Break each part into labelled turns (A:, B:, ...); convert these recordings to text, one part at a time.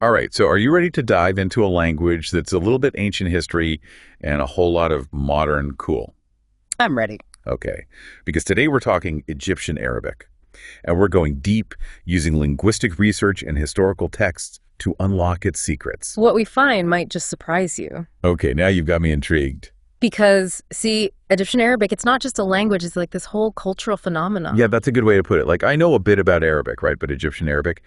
A: All right, so are you ready to dive into a language that's a little bit ancient history and a whole lot of modern cool?
B: I'm ready.
A: Okay, because today we're talking Egyptian Arabic, and we're going deep using linguistic research and historical texts to unlock its secrets.
B: What we find might just surprise you.
A: Okay, now you've got me intrigued.
B: Because, see, Egyptian Arabic, it's not just a language, it's like this whole cultural phenomenon.
A: Yeah, that's a good way to put it. Like, I know a bit about Arabic, right? But Egyptian Arabic,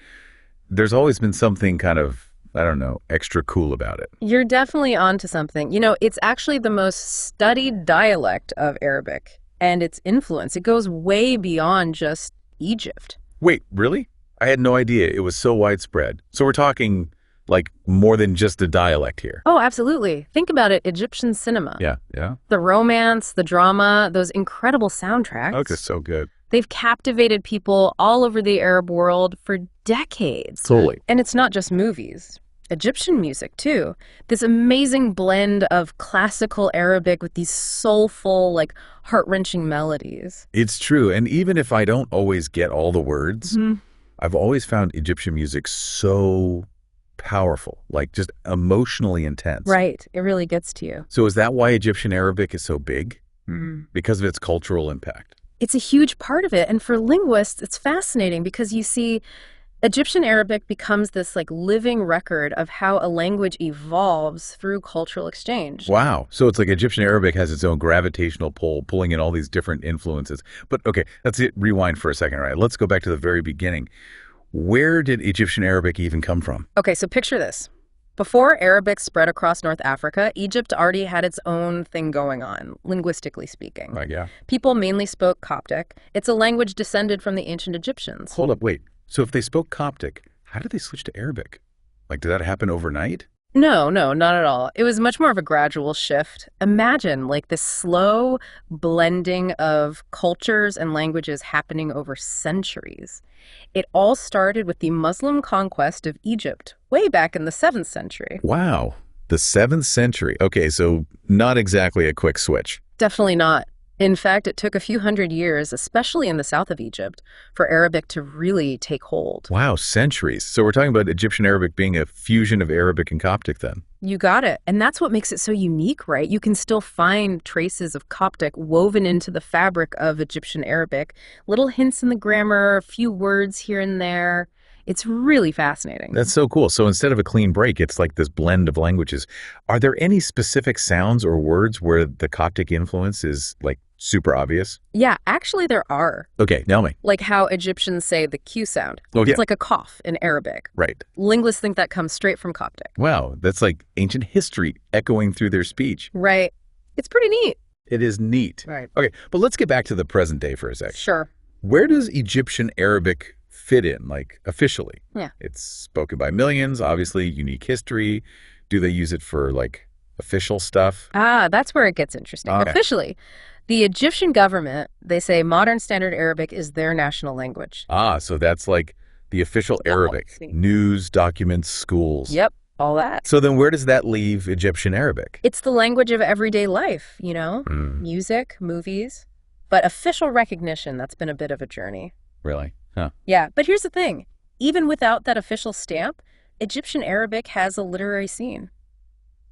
A: there's always been something kind of, I don't know, extra cool about it.
B: You're definitely onto something. You know, it's actually the most studied dialect of Arabic, and its influence, it goes way beyond just Egypt.
A: Wait, really? I had no idea it was so widespread. So we're talking like more than just a dialect here.
B: Oh, absolutely. Think about it, Egyptian cinema.
A: Yeah.
B: The romance, the drama, those incredible soundtracks.
A: Okay, so good.
B: They've captivated people all over the Arab world for decades.
A: Totally.
B: And it's not just movies. Egyptian music, too. This amazing blend of classical Arabic with these soulful, like, heart-wrenching melodies.
A: It's true. And even if I don't always get all the words, I've always found Egyptian music so powerful, like just emotionally intense.
B: Right. It really gets to you.
A: So is that why Egyptian Arabic is so big? Because of its cultural impact?
B: It's a huge part of it. And for linguists, it's fascinating because you see, Egyptian Arabic becomes this like living record of how a language evolves through cultural exchange.
A: Wow. So it's like Egyptian Arabic has its own gravitational pull, pulling in all these different influences. But okay, let's rewind for a second, right? Let's go back to the very beginning. Where did Egyptian Arabic even come from?
B: Okay, so picture this. Before Arabic spread across North Africa, Egypt already had its own thing going on, linguistically speaking.
A: Like, yeah.
B: People mainly spoke Coptic. It's a language descended from the ancient Egyptians.
A: Hold up, wait. So if they spoke Coptic, how did they switch to Arabic? Like, did that happen overnight?
B: No, not at all. It was much more of a gradual shift. Imagine like this slow blending of cultures and languages happening over centuries. It all started with the Muslim conquest of Egypt way back in the 7th century.
A: Wow. The 7th century. Okay, so not exactly a quick switch.
B: Definitely not. In fact, it took a few hundred years, especially in the south of Egypt, for Arabic to really take hold.
A: Wow, centuries. So we're talking about Egyptian Arabic being a fusion of Arabic and Coptic then.
B: You got it. And that's what makes it so unique, right? You can still find traces of Coptic woven into the fabric of Egyptian Arabic, little hints in the grammar, a few words here and there. It's really fascinating.
A: That's so cool. So instead of a clean break, it's like this blend of languages. Are there any specific sounds or words where the Coptic influence is like super obvious?
B: Yeah, actually there are.
A: Okay, tell me.
B: Like how Egyptians say the Q sound.
A: Oh, yeah.
B: It's like a cough in Arabic.
A: Right.
B: Linguists think that comes straight from Coptic.
A: Wow, that's like ancient history echoing through their speech.
B: Right. It's pretty neat.
A: It is neat.
B: Right.
A: Okay, but let's get back to the present day for a sec.
B: Sure.
A: Where does Egyptian Arabic fit in, like officially?
B: Yeah.
A: It's spoken by millions, obviously, unique history. Do they use it for like official stuff?
B: Ah, that's where it gets interesting.
A: Okay.
B: Officially, the Egyptian government, they say modern standard Arabic is their national language.
A: Ah, so that's like the official Arabic.
B: see.
A: News, documents, schools.
B: Yep, all that.
A: So then where does that leave Egyptian Arabic?
B: It's the language of everyday life, you know?
A: Hmm,
B: Music, movies. But official recognition, that's been a bit of a journey.
A: really? Huh.
B: Yeah, but here's the thing. Even without that official stamp, Egyptian Arabic has a literary scene.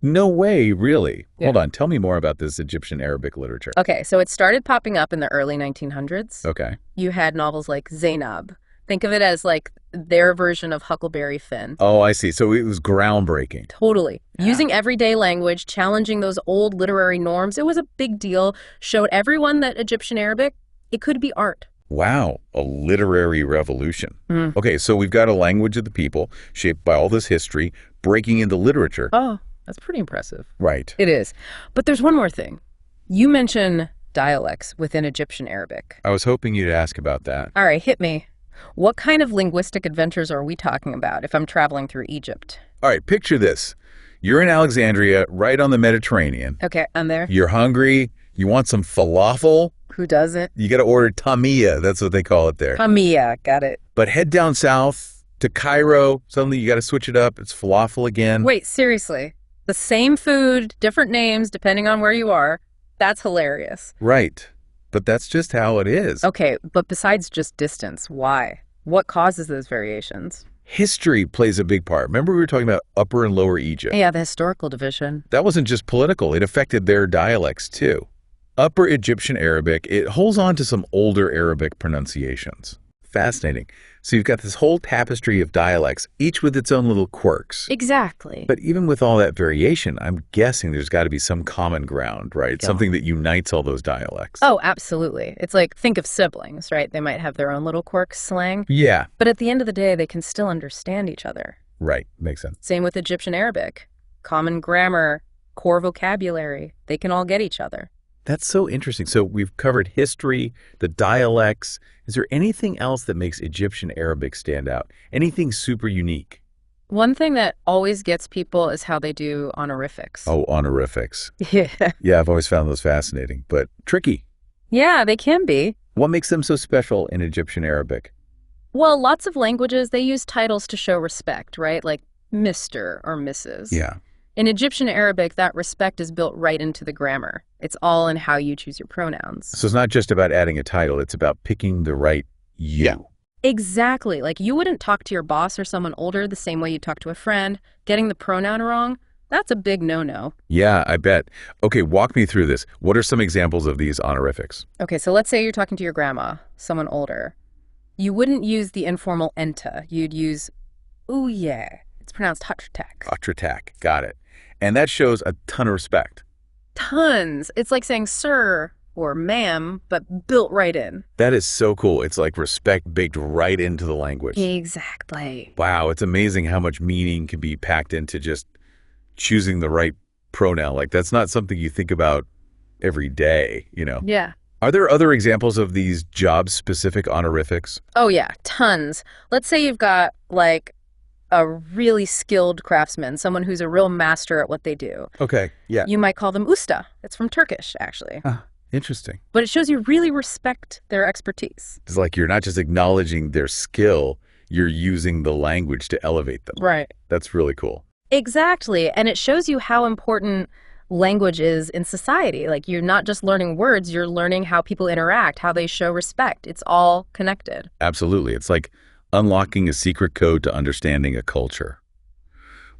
A: No way, really?
B: Yeah.
A: Hold on, tell me more about this Egyptian Arabic literature.
B: Okay, so it started popping up in the early 1900s.
A: Okay.
B: You had novels like Zainab. Think of it as like their version of Huckleberry Finn.
A: Oh, I see. So it was groundbreaking.
B: Totally.
A: Yeah.
B: Using everyday language, challenging those old literary norms, it was a big deal. Showed everyone that Egyptian Arabic, it could be art.
A: Wow, a literary revolution.
B: Mm.
A: Okay, so we've got a language of the people shaped by all this history breaking into literature.
B: Oh, that's pretty impressive.
A: Right.
B: It is. But there's one more thing. You mention dialects within Egyptian Arabic.
A: I was hoping you'd ask about that.
B: All right, hit me. What kind of linguistic adventures are we talking about if I'm traveling through Egypt?
A: All right, picture this. You're in Alexandria, right on the Mediterranean.
B: Okay, I'm there.
A: You're hungry. You want some falafel.
B: Who doesn't?
A: You got to order tamia. That's what they call it there.
B: Pamia, got it.
A: But head down south to Cairo. Suddenly you got to switch it up. It's falafel again.
B: Wait, seriously? The same food, different names depending on where you are. That's hilarious.
A: Right. But that's just how it is.
B: Okay, but besides just distance, why? What causes those variations?
A: History plays a big part. Remember we were talking about Upper and Lower Egypt?
B: Yeah, the historical division.
A: That wasn't just political. It affected their dialects, too. Upper Egyptian Arabic, it holds on to some older Arabic pronunciations. Fascinating. So you've got this whole tapestry of dialects, each with its own little quirks.
B: Exactly.
A: But even with all that variation, I'm guessing there's got to be some common ground, right?
B: Yeah.
A: Something that unites all those dialects.
B: Oh, absolutely. It's like, think of siblings, right? They might have their own little quirks, slang,
A: Yeah,
B: but at the end of the day, they can still understand each other.
A: right. Makes sense.
B: Same with Egyptian Arabic. Common grammar, core vocabulary, they can all get each other.
A: That's so interesting. So we've covered history, the dialects. Is there anything else that makes Egyptian Arabic stand out? Anything super unique?
B: One thing that always gets people is how they do honorifics.
A: Oh, honorifics.
B: Yeah.
A: Yeah, I've always found those fascinating, but tricky.
B: Yeah, they can be.
A: What makes them so special in Egyptian Arabic?
B: Well, lots of languages, they use titles to show respect, right? Like Mr. or Mrs.
A: Yeah.
B: In Egyptian Arabic, that respect is built right into the grammar. It's all in how you choose your pronouns.
A: So it's not just about adding a title, it's about picking the right you.
B: Yeah. Exactly. Like you wouldn't talk to your boss or someone older the same way you talk to a friend. Getting the pronoun wrong, that's a big no-no.
A: Yeah, I bet. Okay, walk me through this. What are some examples of these honorifics?
B: Okay, so let's say you're talking to your grandma, someone older. You wouldn't use the informal enta. You'd use, ooh yeah. It's pronounced hatratak.
A: Atratak, got it. And that shows a ton of respect.
B: Tons. It's like saying sir or ma'am, but built right in.
A: That is so cool. It's like respect baked right into the language.
B: Exactly.
A: Wow, it's amazing how much meaning can be packed into just choosing the right pronoun. Like that's not something you think about every day, you know?
B: Yeah.
A: Are there other examples of these job-specific honorifics?
B: Oh yeah, tons. Let's say you've got like a really skilled craftsman, someone who's a real master at what they do.
A: Okay, yeah.
B: You might call them usta. It's from Turkish, actually.
A: Interesting.
B: But it shows you really respect their expertise.
A: It's like you're not just acknowledging their skill, you're using the language to elevate them.
B: Right.
A: That's really cool.
B: Exactly. And it shows you how important language is in society. Like you're not just learning words, you're learning how people interact, how they show respect. It's all connected.
A: Absolutely. It's like unlocking a secret code to understanding a culture.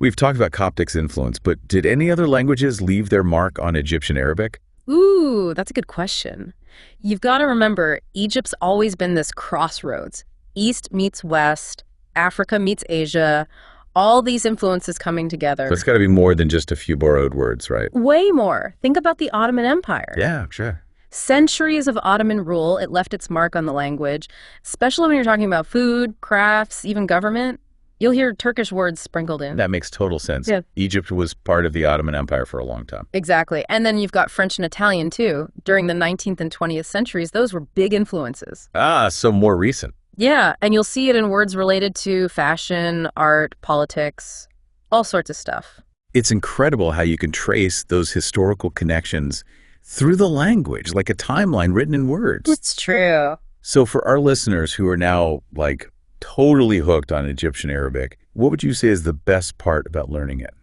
A: We've talked about Coptic's influence, but did any other languages leave their mark on Egyptian Arabic?
B: Ooh, that's a good question. You've got to remember, Egypt's always been this crossroads. East meets West, Africa meets Asia, all these influences coming together.
A: So it's got to be more than just a few borrowed words, right?
B: Way more. Think about the Ottoman Empire.
A: Yeah, sure.
B: Centuries of Ottoman rule, it left its mark on the language, especially when you're talking about food, crafts, even government. You'll hear Turkish words sprinkled in.
A: That makes total sense.
B: Yeah.
A: Egypt was part of the Ottoman Empire for a long time.
B: Exactly. And then you've got French and Italian, too. During the 19th and 20th centuries, those were big influences.
A: Ah, so more recent.
B: Yeah, and you'll see it in words related to fashion, art, politics, all sorts of stuff.
A: It's incredible how you can trace those historical connections through the language, like a timeline written in words.
B: It's true.
A: So for our listeners who are now like totally hooked on Egyptian Arabic, what would you say is the best part about learning it?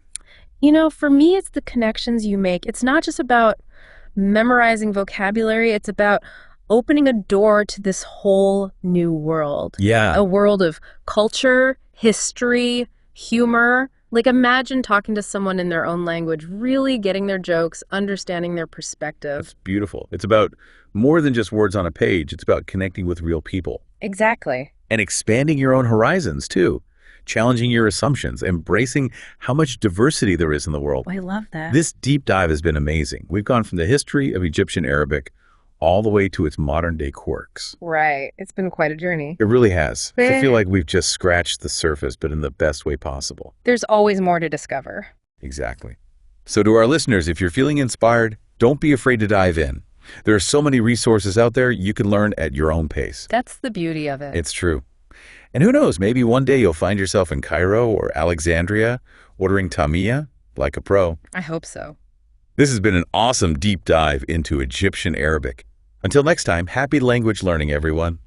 B: You know, for me, it's the connections you make. It's not just about memorizing vocabulary. It's about opening a door to this whole new world.
A: Yeah.
B: A world of culture, history, humor. Like imagine talking to someone in their own language, really getting their jokes, understanding their perspective.
A: That's beautiful. It's about more than just words on a page. It's about connecting with real people.
B: Exactly.
A: And expanding your own horizons, too. Challenging your assumptions, embracing how much diversity there is in the world.
B: I love that.
A: This deep dive has been amazing. We've gone from the history of Egyptian Arabic all the way to its modern-day quirks.
B: Right. It's been quite a journey.
A: It really has. I feel like we've just scratched the surface, but in the best way possible.
B: There's always more to discover.
A: Exactly. So to our listeners, if you're feeling inspired, don't be afraid to dive in. There are so many resources out there you can learn at your own pace.
B: That's the beauty of it.
A: It's true. And who knows, maybe one day you'll find yourself in Cairo or Alexandria ordering tamia like a pro.
B: I hope so.
A: This has been an awesome deep dive into Egyptian Arabic. Until next time, happy language learning, everyone.